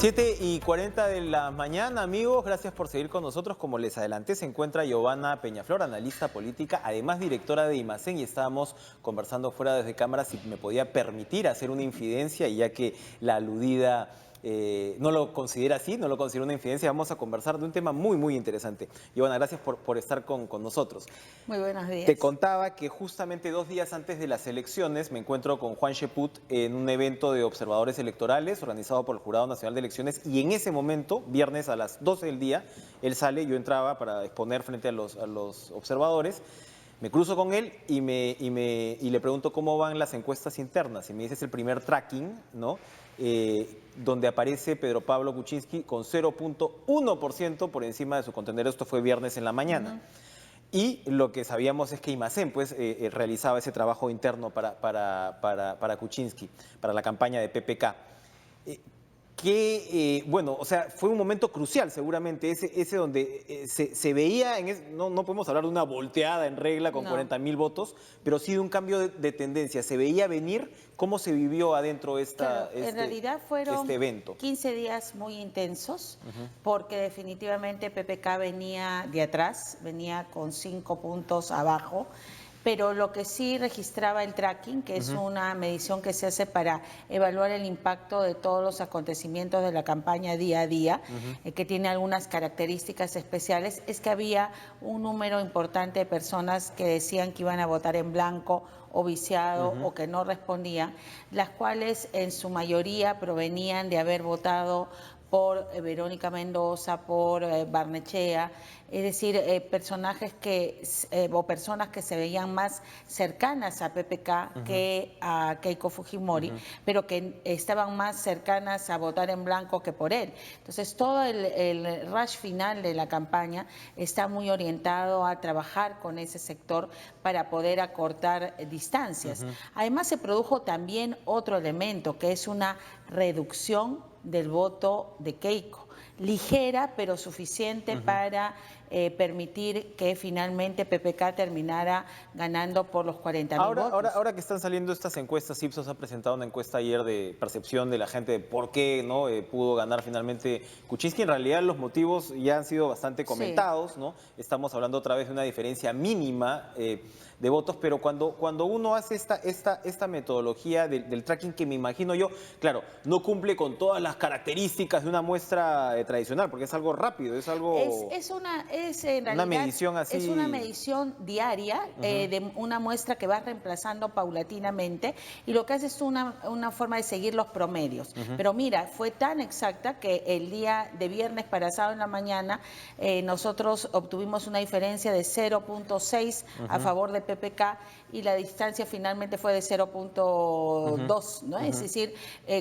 7:40 de la mañana, amigos. Gracias por seguir con nosotros. Como les adelanté, se encuentra Giovanna Peñaflor, analista política, además directora de IMACEN, y estábamos conversando fuera desde cámara si me podía permitir hacer una infidencia, y ya que la aludida no lo considera así, no lo considera una infidencia, vamos a conversar de un tema muy interesante. Giovanna, gracias por estar con nosotros. Muy buenos días. Te contaba que justamente 2 días antes de las elecciones me encuentro con Juan Cheput en un evento de observadores electorales organizado por el Jurado Nacional de Elecciones, y en ese momento, viernes a las 12 del día, él sale, yo entraba para exponer frente a los observadores. Me cruzo con él y le pregunto cómo van las encuestas internas, y me dice: es el primer tracking, ¿no? Donde aparece Pedro Pablo Kuczynski con 0.1% por encima de su contendero. Esto fue viernes en la mañana. Y lo que sabíamos es que IMACEN realizaba ese trabajo interno para Kuczynski, para la campaña de PPK. Bueno, o sea, fue un momento crucial seguramente, ese donde se veía, no podemos hablar de una volteada en regla con 40.000 votos, pero sí de un cambio de tendencia. Se veía venir. ¿Cómo se vivió adentro en realidad fueron este evento? 15 días muy intensos, porque definitivamente PPK venía de atrás, venía con 5 puntos abajo. Pero lo que sí registraba el tracking, que es una medición que se hace para evaluar el impacto de todos los acontecimientos de la campaña día a día, que tiene algunas características especiales, es que había un número importante de personas que decían que iban a votar en blanco o viciado o que no respondían, las cuales en su mayoría provenían de haber votado por Verónica Mendoza, por Barnechea, es decir, personas que se veían más cercanas a PPK que a Keiko Fujimori, pero que estaban más cercanas a votar en blanco que por él. Entonces, todo el rush final de la campaña está muy orientado a trabajar con ese sector para poder acortar distancias. Además, se produjo también otro elemento, que es una reducción del voto de Keiko, ligera pero suficiente para permitir que finalmente PPK terminara ganando por los 40.000 votos. Ahora que están saliendo estas encuestas, Ipsos ha presentado una encuesta ayer de percepción de la gente de por qué no pudo ganar finalmente Kuczynski. En realidad los motivos ya han sido bastante comentados, ¿no? Estamos hablando otra vez de una diferencia mínima de votos, pero cuando uno hace esta metodología del tracking, que me imagino yo, claro, no cumple con todas las características de una muestra tradicional, porque es algo rápido, es algo... En realidad, una medición así... Es una medición diaria de una muestra que va reemplazando paulatinamente, y lo que hace es una forma de seguir los promedios. Pero mira, fue tan exacta que el día de viernes para sábado en la mañana nosotros obtuvimos una diferencia de 0.6 a favor de PPK, y la distancia finalmente fue de 0.2, ¿no? Es decir,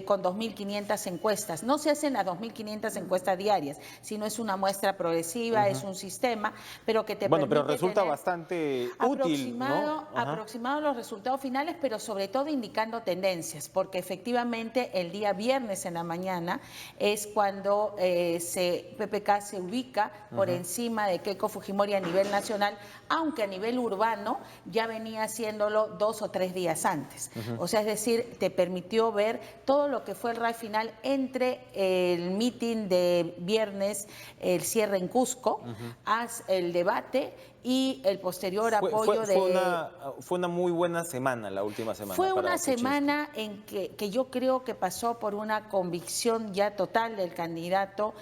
con 2.500 encuestas. No se hacen las 2.500 encuestas diarias, sino es una muestra progresiva, es un sistema, pero que te permite pero resulta bastante útil, ¿no? Aproximado los resultados finales, pero sobre todo indicando tendencias, porque efectivamente el día viernes en la mañana es cuando PPK se ubica por encima de Keiko Fujimori a nivel nacional, aunque a nivel urbano ya venía haciéndolo 2 o 3 días antes. O sea, es decir, te permitió ver todo lo que fue el RAI final entre el mitin de viernes, el cierre en Cusco, el debate y el posterior apoyo Fue una muy buena semana, la última semana. Fue una semana en que yo creo que pasó por una convicción ya total del candidato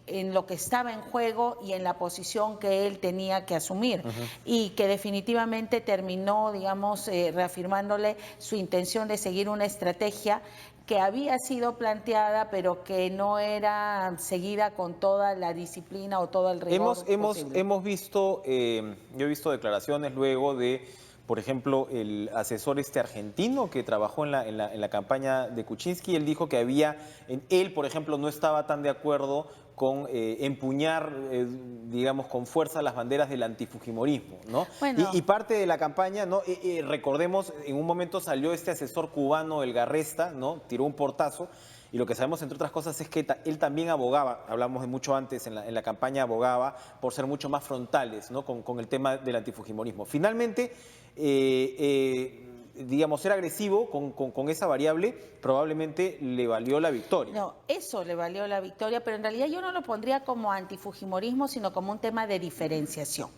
en lo que estaba en juego y en la posición que él tenía que asumir, y que definitivamente terminó, digamos, reafirmándole su intención de seguir una estrategia que había sido planteada, pero que no era seguida con toda la disciplina o todo el rigor posible. Hemos visto, yo he visto declaraciones luego de, por ejemplo, el asesor argentino que trabajó en la campaña de Kuczynski. Él dijo que él, por ejemplo, no estaba tan de acuerdo con empuñar, digamos, con fuerza las banderas del antifujimorismo, ¿no? Bueno. Y parte de la campaña, ¿no? Recordemos, en un momento salió este asesor cubano, el Garresta, ¿no? Tiró un portazo. Y lo que sabemos, entre otras cosas, es que él también abogaba, hablamos de mucho antes en la campaña, abogaba por ser mucho más frontales, ¿no? con el tema del antifujimorismo. Finalmente, digamos, ser agresivo con esa variable probablemente le valió la victoria. No, eso le valió la victoria, pero en realidad yo no lo pondría como antifujimorismo, sino como un tema de diferenciación.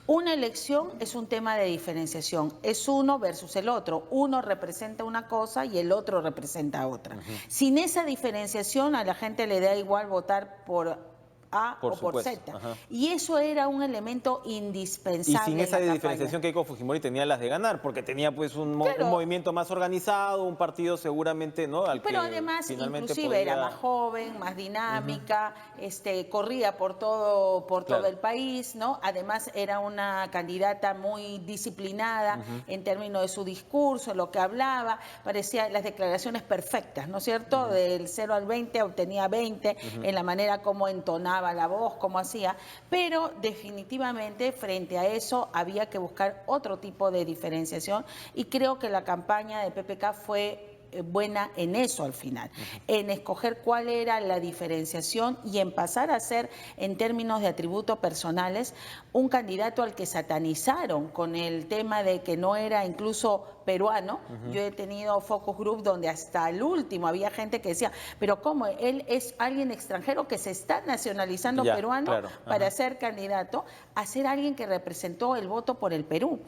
Una elección es un tema de diferenciación, es uno versus el otro. Uno representa una cosa y el otro representa otra. Sin esa diferenciación a la gente le da igual votar por A o por Z. Y eso era un elemento indispensable. Y sin esa en la diferenciación, Keiko Fujimori tenía las de ganar, porque tenía pues un movimiento más organizado, un partido seguramente, ¿no? Pero además, inclusive era más joven, más dinámica, corría por todo el país, ¿no? Además era una candidata muy disciplinada en términos de su discurso, lo que hablaba, parecía las declaraciones perfectas, ¿no es cierto? Del 0 al 20 obtenía 20 en la manera como entonaba la voz, como hacía, pero definitivamente frente a eso había que buscar otro tipo de diferenciación y creo que la campaña de PPK fue buena en eso al final, en escoger cuál era la diferenciación y en pasar a ser, en términos de atributos personales, un candidato al que satanizaron con el tema de que no era incluso peruano. Yo he tenido focus group donde hasta el último había gente que decía, pero ¿cómo? Él es alguien extranjero que se está nacionalizando peruano para ser candidato a ser alguien que representó el voto por el Perú.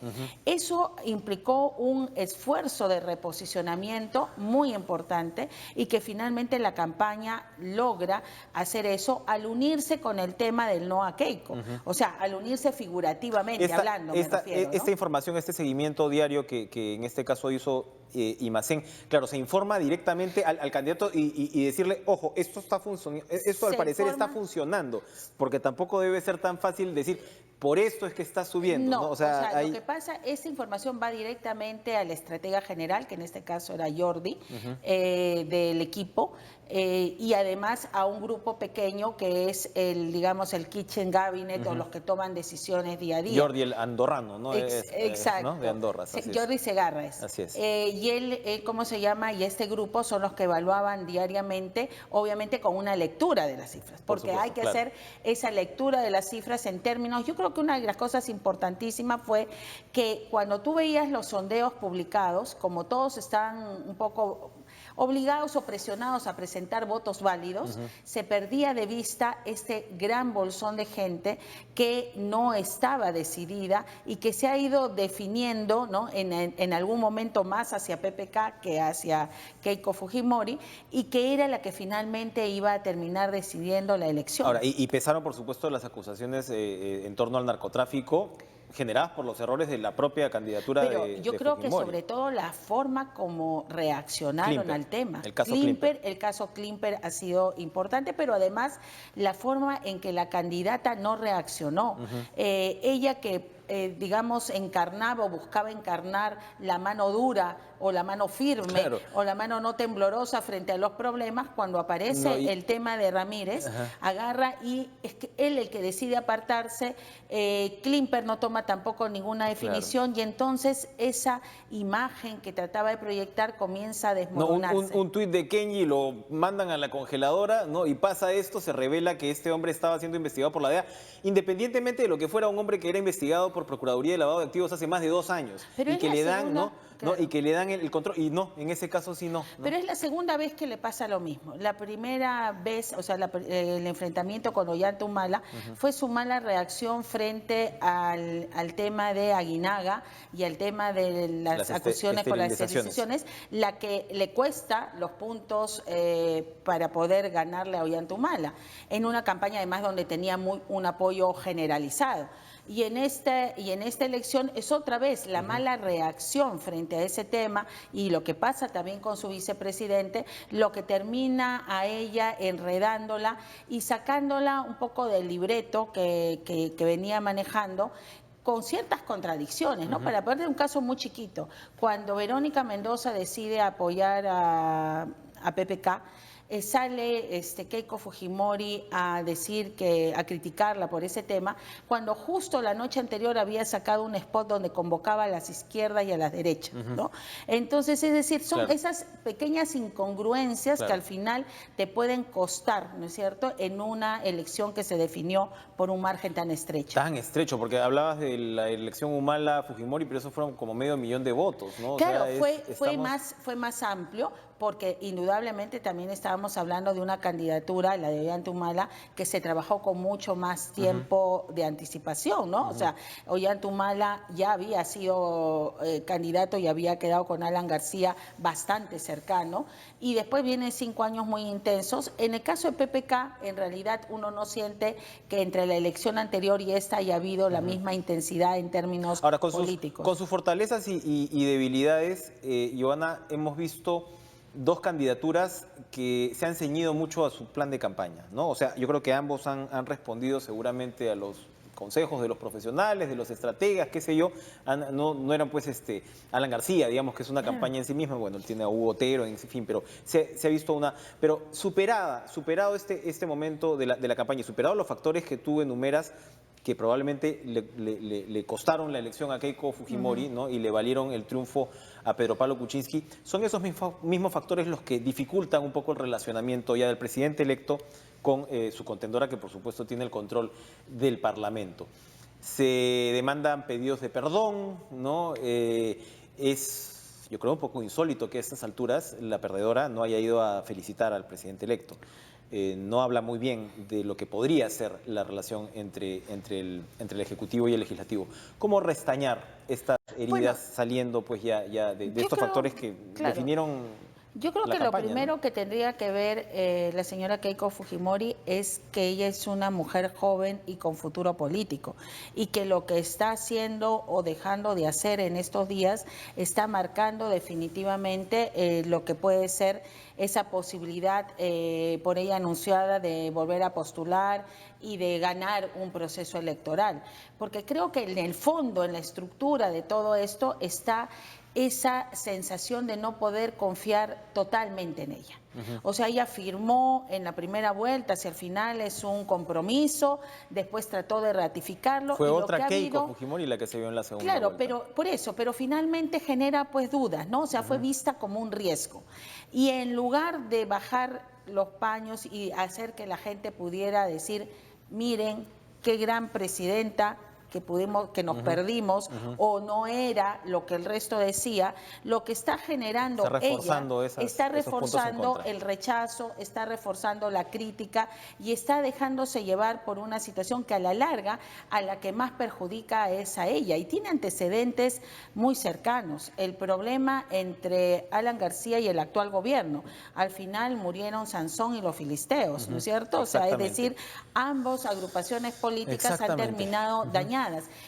Eso implicó un esfuerzo de reposicionamiento muy importante y que finalmente la campaña logra hacer eso al unirse con el tema del no a Keiko. O sea, al unirse figurativamente hablando, me refiero, ¿no? Esta información, este seguimiento diario que en este caso hizo Imacén, claro, se informa directamente al candidato y decirle, ojo, esto está funcionando, esto al parecer está funcionando, porque tampoco debe ser tan fácil decir, por esto es que está subiendo. No, o sea, lo que pasa, esa información va directamente al estratega general, que en este caso era Jordi, del equipo, y además a un grupo pequeño que es digamos, el Kitchen Cabinet o los que toman decisiones día a día. Jordi el andorrano, ¿no? Exacto. ¿no? De Andorra. Jordi Segarra es. Así es. Y él, ¿cómo se llama? Y este grupo son los que evaluaban diariamente, obviamente con una lectura de las cifras, porque hay que hacer esa lectura de las cifras en términos. Yo creo que una de las cosas importantísimas fue que cuando tú veías los sondeos publicados, como todos están un poco obligados o presionados a presentar votos válidos, se perdía de vista este gran bolsón de gente que no estaba decidida y que se ha ido definiendo, ¿no? en algún momento más hacia PPK que hacia Keiko Fujimori, y que era la que finalmente iba a terminar decidiendo la elección. Ahora, y pesaron, por supuesto, las acusaciones en torno al narcotráfico generadas por los errores de la propia candidatura de Fujimori. Yo creo que sobre todo la forma como reaccionaron al tema. El caso Klimper. El caso Klimper ha sido importante, pero además la forma en que la candidata no reaccionó. Ella que digamos, encarnaba o buscaba encarnar la mano dura o la mano firme o la mano no temblorosa frente a los problemas, cuando aparece el tema de Ramírez, agarra y es que él el que decide apartarse, Klimper no toma tampoco ninguna definición y entonces esa imagen que trataba de proyectar comienza a desmoronarse. Un tuit de Kenji lo mandan a la congeladora, ¿no? Y pasa esto, se revela que este hombre estaba siendo investigado por la DEA, independientemente de lo que fuera un hombre que era investigado por Procuraduría de Lavado de Activos hace más de 2 años. Pero y que le dan, y que le dan el control, y no, en ese caso sí no. Pero es la segunda vez que le pasa lo mismo. La primera vez, o sea, el enfrentamiento con Ollanta Humala fue su mala reacción frente al tema de Aguinaga y al tema de las acusaciones con las esterilizaciones, la que le cuesta los puntos para poder ganarle a Ollanta Humala, en una campaña además donde tenía un apoyo generalizado. Y en esta elección es otra vez la mala reacción frente a ese tema y lo que pasa también con su vicepresidente, lo que termina a ella enredándola y sacándola un poco del libreto que venía manejando, con ciertas contradicciones, ¿no? Para poner un caso muy chiquito, cuando Verónica Mendoza decide apoyar a PPK, sale Keiko Fujimori a decir a criticarla por ese tema, cuando justo la noche anterior había sacado un spot donde convocaba a las izquierdas y a las derechas, ¿no? Entonces, es decir, son esas pequeñas incongruencias que al final te pueden costar, ¿no es cierto?, en una elección que se definió por un margen tan estrecho. Tan estrecho, porque hablabas de la elección Humala-Fujimori, pero eso fueron como 500.000 de votos, ¿no? Claro, fue más amplio, porque indudablemente también estábamos hablando de una candidatura, la de Ollanta Humala, que se trabajó con mucho más tiempo de anticipación, ¿no? O sea, Ollanta Humala ya había sido candidato y había quedado con Alan García bastante cercano, y después vienen 5 años muy intensos. En el caso de PPK, en realidad uno no siente que entre la elección anterior y esta haya habido la misma intensidad en términos políticos. Con sus fortalezas y debilidades, Johanna, hemos visto 2 candidaturas que se han ceñido mucho a su plan de campaña, ¿no? O sea, yo creo que ambos han respondido seguramente a los consejos de los profesionales, de los estrategas, qué sé yo. No eran pues Alan García, digamos que es una campaña en sí misma, bueno, él tiene a Hugo Otero, en fin, pero se ha visto pero superado este momento de la campaña, superado los factores que tú enumeras, que probablemente le costaron la elección a Keiko Fujimori, ¿no? Y le valieron el triunfo a Pedro Pablo Kuczynski. Son esos mismos factores los que dificultan un poco el relacionamiento ya del presidente electo con su contendora, que por supuesto tiene el control del Parlamento. Se demandan pedidos de perdón, ¿no? Yo creo un poco insólito que a estas alturas la perdedora no haya ido a felicitar al presidente electo. No habla muy bien de lo que podría ser la relación entre el Ejecutivo y el Legislativo. ¿Cómo restañar estas heridas saliendo pues ya de estos factores que definieron Yo creo que campaña, lo primero ¿no? que tendría que ver la señora Keiko Fujimori es que ella es una mujer joven y con futuro político, y que lo que está haciendo o dejando de hacer en estos días está marcando definitivamente lo que puede ser esa posibilidad por ella anunciada de volver a postular y de ganar un proceso electoral. Porque creo que en el fondo, en la estructura de todo esto, está esa sensación de no poder confiar totalmente en ella. O sea, ella firmó en la primera vuelta, hacia el final es un compromiso, después trató de ratificarlo. Fue otra Keiko Fujimori la que se vio en la segunda vuelta. Claro, pero finalmente genera pues dudas, ¿no? O sea, fue vista como un riesgo. Y en lugar de bajar los paños y hacer que la gente pudiera decir, miren, qué gran presidenta, que nos perdimos, o no era lo que el resto decía, lo que está generando está reforzando el rechazo, está reforzando la crítica y está dejándose llevar por una situación que a la larga a la que más perjudica es a ella, y tiene antecedentes muy cercanos. El problema entre Alan García y el actual gobierno, al final murieron Sansón y los filisteos, ¿no es cierto? O sea, es decir, ambas agrupaciones políticas han terminado dañadas.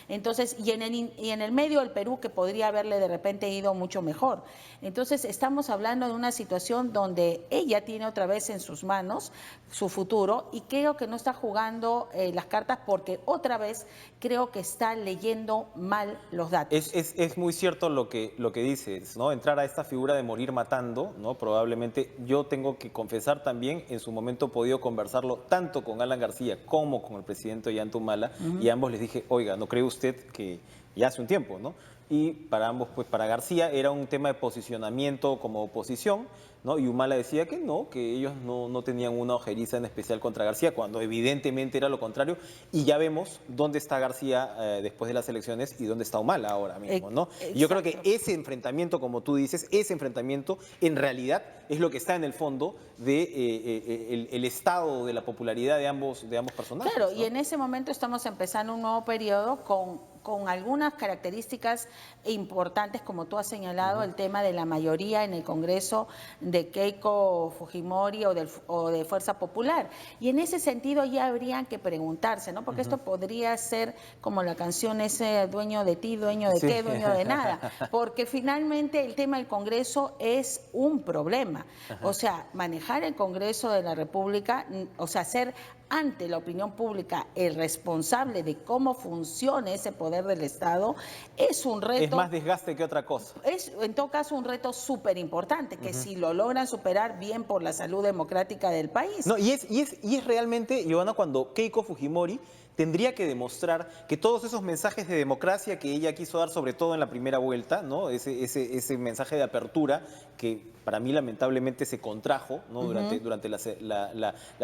Entonces, y en el medio del Perú, que podría haberle de repente ido mucho mejor. Entonces, estamos hablando de una situación donde ella tiene otra vez en sus manos su futuro, y creo que no está jugando las cartas, porque otra vez creo que está leyendo mal los datos. Es muy cierto lo que dices, ¿no? Entrar a esta figura de morir matando, ¿no? Probablemente, yo tengo que confesar también, en su momento he podido conversarlo tanto con Alan García como con el presidente Ollanta Humala, y a ambos les dije, oiga, ¿no cree usted que ya hace un tiempo, ¿no? Y para ambos, pues para García era un tema de posicionamiento como oposición, ¿no? Y Humala decía que no, que ellos no tenían una ojeriza en especial contra García, cuando evidentemente era lo contrario, y ya vemos dónde está García después de las elecciones y dónde está Humala ahora mismo, ¿no? Y yo creo que ese enfrentamiento, como tú dices, ese enfrentamiento en realidad es lo que está en el fondo de el estado de la popularidad de ambos personajes. Claro, ¿no? y en ese momento estamos empezando un nuevo periodo con algunas características importantes, como tú has señalado, el tema de la mayoría en el Congreso de Keiko Fujimori o de Fuerza Popular. Y en ese sentido ya habrían que preguntarse, ¿no? Porque esto podría ser como la canción ese, dueño de ti, dueño de qué, dueño de nada. Porque finalmente el tema del Congreso es un problema. O sea, manejar el Congreso de la República, o sea, ser ante la opinión pública el responsable de cómo funcione ese poder poder del Estado, es un reto. Es más desgaste que otra cosa. Es, en todo caso, un reto súper importante, que si lo logran superar, bien por la salud democrática del país. No, y es realmente, Giovanna, cuando Keiko Fujimori tendría que demostrar que todos esos mensajes de democracia que ella quiso dar, sobre todo en la primera vuelta, ¿no? Ese mensaje de apertura que para mí lamentablemente se contrajo, ¿no? Durante la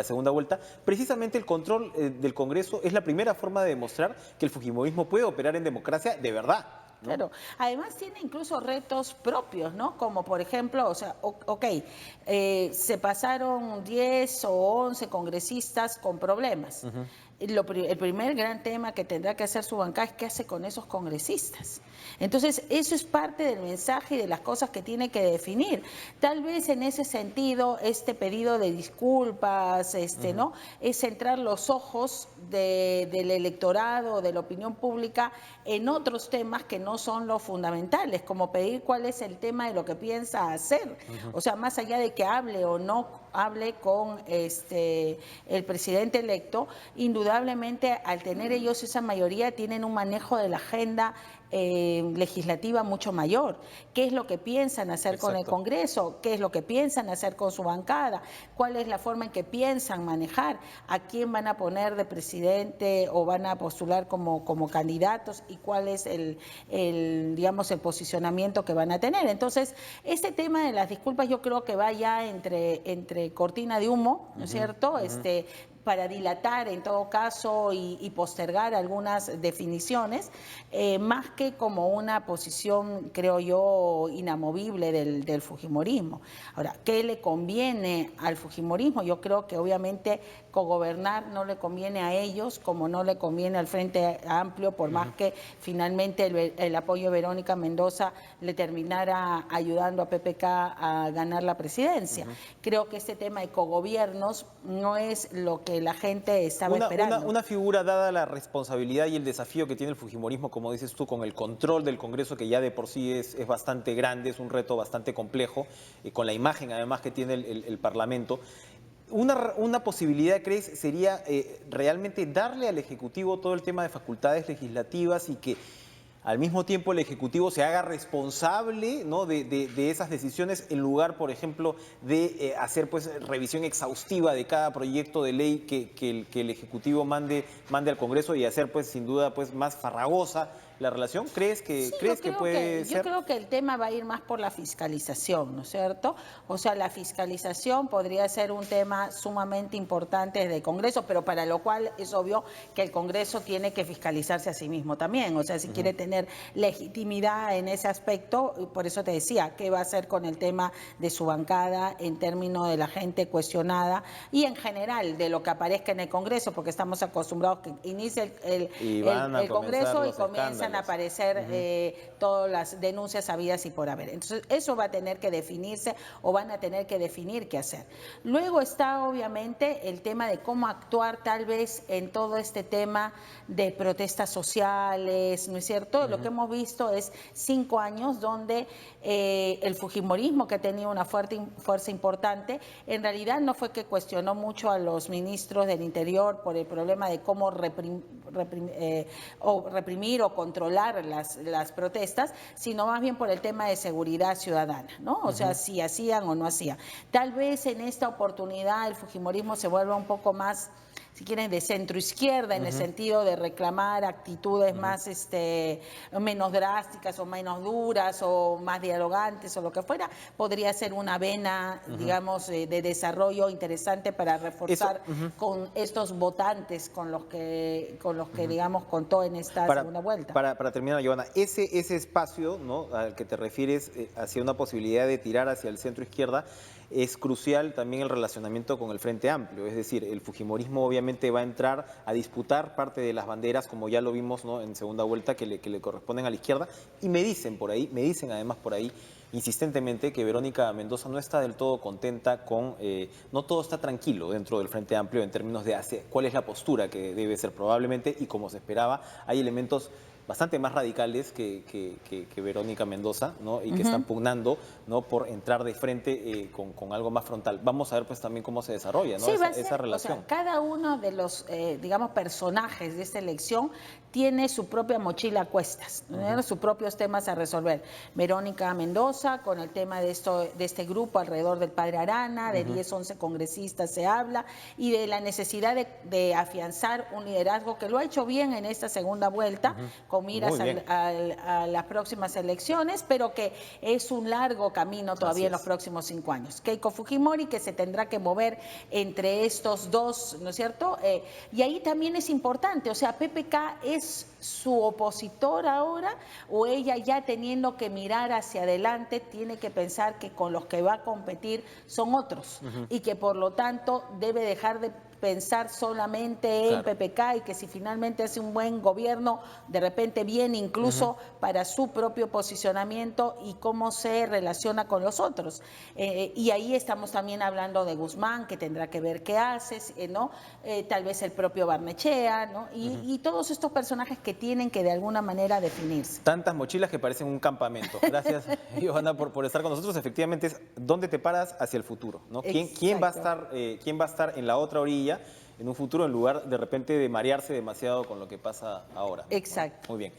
segunda vuelta, precisamente el control del Congreso es la primera forma de demostrar que el fujimorismo puede operar en democracia de verdad, ¿no? Claro, además tiene incluso retos propios, ¿no? Como por ejemplo, o sea, se pasaron 10 o 11 congresistas con problemas. El primer gran tema que tendrá que hacer su bancada es qué hace con esos congresistas. Entonces, eso es parte del mensaje y de las cosas que tiene que definir. Tal vez en ese sentido, este pedido de disculpas, ¿no? Es centrar los ojos del electorado, de la opinión pública, en otros temas que no son los fundamentales, como pedir cuál es el tema de lo que piensa hacer. O sea, más allá de que hable o no hable con el presidente electo, indudablemente al tener ellos esa mayoría tienen un manejo de la agenda legislativa mucho mayor. ¿Qué es lo que piensan hacer con el Congreso? ¿Qué es lo que piensan hacer con su bancada? ¿Cuál es la forma en que piensan manejar? ¿A quién van a poner de presidente o van a postular como candidatos? ¿Y cuál es digamos, el posicionamiento que van a tener? Entonces, este tema de las disculpas yo creo que va ya entre cortina de humo, ¿no es cierto? Para dilatar en todo caso y postergar algunas definiciones, más que como una posición, creo yo, inamovible del fujimorismo. Ahora, ¿qué le conviene al fujimorismo? Yo creo que obviamente cogobernar no le conviene a ellos, como no le conviene al Frente Amplio, por más que finalmente el apoyo de Verónica Mendoza le terminara ayudando a PPK a ganar la presidencia. Creo que este tema de cogobiernos no es lo que la gente estaba esperando. Una figura dada la responsabilidad y el desafío que tiene el fujimorismo, como dices tú, con el control del Congreso, que ya de por sí es bastante grande, es un reto bastante complejo, con la imagen además que tiene el Parlamento. Una posibilidad, ¿crees?, sería realmente darle al Ejecutivo todo el tema de facultades legislativas y que al mismo tiempo el Ejecutivo se haga responsable, ¿no?, de esas decisiones, en lugar, por ejemplo, de hacer pues revisión exhaustiva de cada proyecto de ley que el Ejecutivo mande al Congreso y hacer pues sin duda pues más farragosa la relación? ¿Crees que puede ser? Yo creo que el tema va a ir más por la fiscalización, ¿no es cierto? O sea, la fiscalización podría ser un tema sumamente importante desde el Congreso, pero para lo cual es obvio que el Congreso tiene que fiscalizarse a sí mismo también. O sea, si quiere tener legitimidad en ese aspecto, por eso te decía, ¿qué va a hacer con el tema de su bancada en términos de la gente cuestionada y en general de lo que aparezca en el Congreso? Porque estamos acostumbrados que inicie el Congreso y comienzan a aparecer todas las denuncias habidas y por haber. Entonces, eso va a tener que definirse o van a tener que definir qué hacer. Luego está, obviamente, el tema de cómo actuar tal vez en todo este tema de protestas sociales, ¿no es cierto? Lo que hemos visto es 5 años donde el fujimorismo, que ha tenido una fuerza importante, en realidad no fue que cuestionó mucho a los ministros del Interior por el problema de cómo reprimir o controlar las protestas, sino más bien por el tema de seguridad ciudadana, ¿no? O sea, si hacían o no hacían. Tal vez en esta oportunidad el fujimorismo se vuelva un poco más, si quieren, de centro izquierda, en el sentido de reclamar actitudes más menos drásticas o menos duras o más dialogantes o lo que fuera, podría ser una vena, digamos, de desarrollo interesante para reforzar con estos votantes con los que digamos, contó en esta segunda vuelta. Para terminar, Giovanna, ese espacio, ¿no?, al que te refieres, hacia una posibilidad de tirar hacia el centro izquierda, es crucial también el relacionamiento con el Frente Amplio. Es decir, el fujimorismo obviamente va a entrar a disputar parte de las banderas, como ya lo vimos, ¿no?, en segunda vuelta, que le corresponden a la izquierda. Y me dicen además por ahí, insistentemente, que Verónica Mendoza no está del todo contenta con, no todo está tranquilo dentro del Frente Amplio en términos de cuál es la postura que debe ser probablemente, y como se esperaba, hay elementos bastante más radicales que Verónica Mendoza, ¿no? Y que están pugnando, ¿no? Por entrar de frente con algo más frontal. Vamos a ver pues también cómo se desarrolla, ¿no? Sí, va esa, a ser, esa relación. o sea, cada uno de los, digamos, personajes de esta elección tiene su propia mochila a cuestas, ¿no? Sus propios temas a resolver. Verónica Mendoza, con el tema de este grupo alrededor del padre Arana, de 10, 11 congresistas se habla, y de la necesidad de afianzar un liderazgo que lo ha hecho bien en esta segunda vuelta, con miras a las próximas elecciones, pero que es un largo camino todavía en los próximos 5 años. Keiko Fujimori, que se tendrá que mover entre estos dos, ¿no es cierto? Y ahí también es importante, o sea, PPK es su opositor ahora, o ella ya teniendo que mirar hacia adelante tiene que pensar que con los que va a competir son otros y que por lo tanto debe dejar de pensar solamente en PPK y que si finalmente hace un buen gobierno, de repente viene incluso para su propio posicionamiento y cómo se relaciona con los otros. Y ahí estamos también hablando de Guzmán, que tendrá que ver qué hace, ¿no? Tal vez el propio Barnechea, ¿no? Y todos estos personajes que tienen que de alguna manera definirse. Tantas mochilas que parecen un campamento. Gracias, Johanna, por estar con nosotros. Efectivamente, es dónde te paras hacia el futuro, ¿no? ¿Quién va a estar en la otra orilla en un futuro en lugar de repente de marearse demasiado con lo que pasa ahora? Exacto. ¿No? Muy bien.